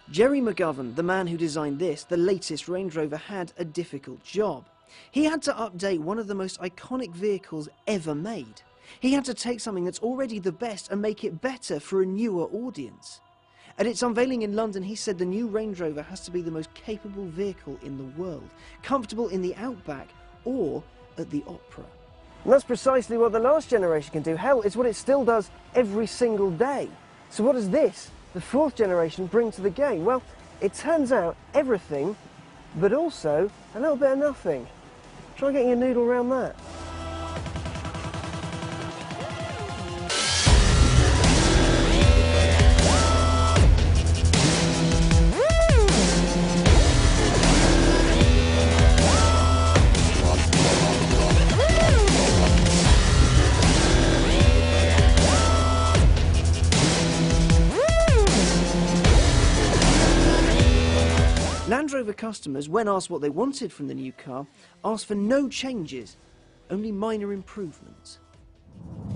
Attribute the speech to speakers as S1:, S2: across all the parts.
S1: Jerry McGovern, the man who designed this, the latest Range Rover, had a difficult job. He had to update one of the most iconic vehicles ever made. He had to take something that's already the best and make it better for a newer audience. At its unveiling in London, he said the new Range Rover has to be the most capable vehicle in the world, comfortable in the outback or at the opera.
S2: And that's precisely what the last generation can do. Hell, it's what it still does every single day. So what does this, the fourth generation, bring to the game? Well, it turns out everything, but also a little bit of nothing. Try getting a noodle around that.
S1: Land Rover customers, when asked what they wanted from the new car, asked for no changes, only minor improvements.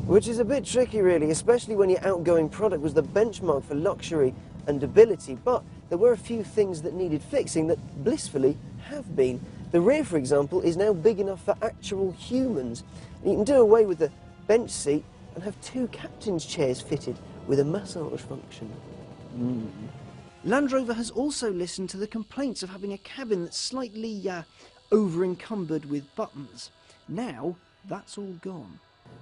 S2: Which is a bit tricky really, especially when your outgoing product was the benchmark for luxury and ability, but there were a few things that needed fixing that blissfully have been. The rear, for example, is now big enough for actual humans. And you can do away with the bench seat and have two captain's chairs fitted with a massage function.
S1: Land Rover has also listened to the complaints of having a cabin that's slightly over-encumbered with buttons. Now, that's all gone.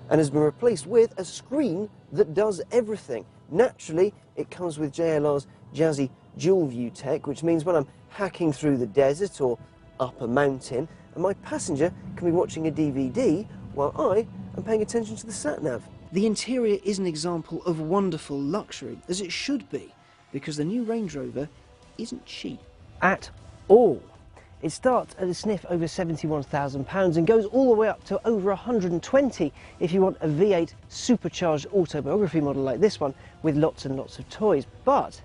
S2: And has been replaced with a screen that does everything. Naturally, it comes with JLR's jazzy dual view tech, which means when I'm hacking through the desert or up a mountain, and my passenger can be watching a DVD while I am paying attention to the sat-nav.
S1: The interior is an example of wonderful luxury, as it should be, because the new Range Rover isn't cheap.
S2: At all. It starts at a sniff over £71,000 and goes all the way up to over 120 if you want a V8 supercharged autobiography model like this one with lots and lots of toys. But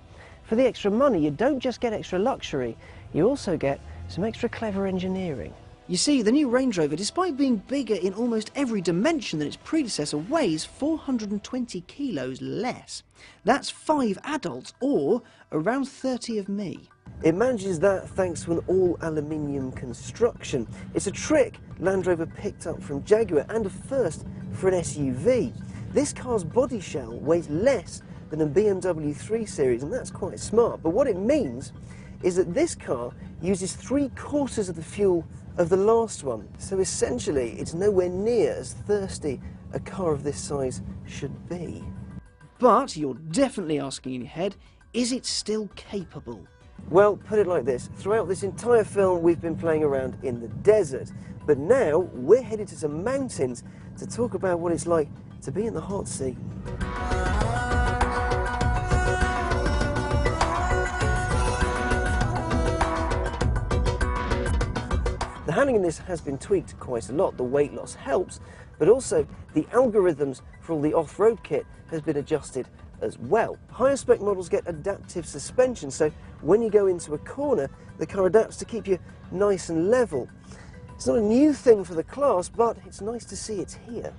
S2: for the extra money, you don't just get extra luxury, you also get some extra clever engineering.
S1: You see, the new Range Rover, despite being bigger in almost every dimension than its predecessor, weighs 420 kilos less. That's 5 adults, or around 30 of me.
S2: It manages that thanks to an all-aluminium construction. It's a trick Land Rover picked up from Jaguar, and a first for an SUV. This car's body shell weighs less than a BMW 3 Series, and that's quite smart. But what it means is that this car uses 3/4 of the fuel of the last one. So essentially, it's nowhere near as thirsty a car of this size should be.
S1: But you're definitely asking in your head, is it still capable?
S2: Well, put it like this, throughout this entire film we've been playing around in the desert, but now we're headed to some mountains to talk about what it's like to be in the hot seat. The handling in this has been tweaked quite a lot. The weight loss helps, but also the algorithms for all the off-road kit has been adjusted as well. Higher spec models get adaptive suspension, so when you go into a corner, the car adapts to keep you nice and level. It's not a new thing for the class, but it's nice to see it's here.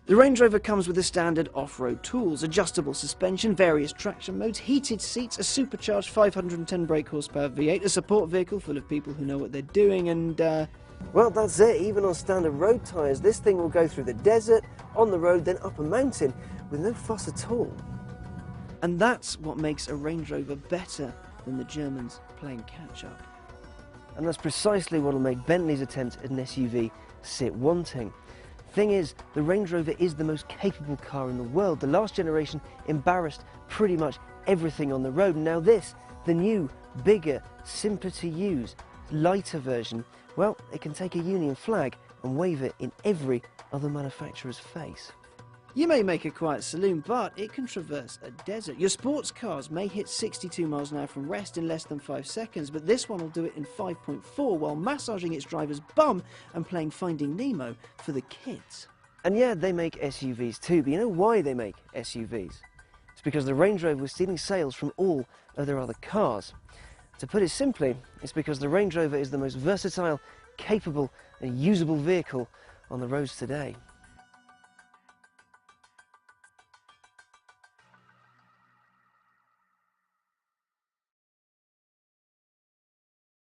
S1: The Range Rover comes with the standard off-road tools, adjustable suspension, various traction modes, heated seats, a supercharged 510 brake horsepower V8, a support vehicle full of people who know what they're doing, and
S2: well, that's it. Even on standard road tyres, this thing will go through the desert, on the road, then up a mountain with no fuss at all.
S1: And that's what makes a Range Rover better than the Germans playing catch-up.
S2: And that's precisely what will make Bentley's attempt at an SUV sit wanting. Thing is, the Range Rover is the most capable car in the world. The last generation embarrassed pretty much everything on the road. Now this, the new, bigger, simpler to use, lighter version, well, it can take a Union flag and wave it in every other manufacturer's face.
S1: You may make a quiet saloon, but it can traverse a desert. Your sports cars may hit 62 miles an hour from rest in less than 5 seconds, but this one will do it in 5.4 while massaging its driver's bum and playing Finding Nemo for the kids.
S2: And yeah, they make SUVs too, but you know why they make SUVs? It's because the Range Rover was stealing sales from all of their other cars. To put it simply, it's because the Range Rover is the most versatile, capable and usable vehicle on the roads today.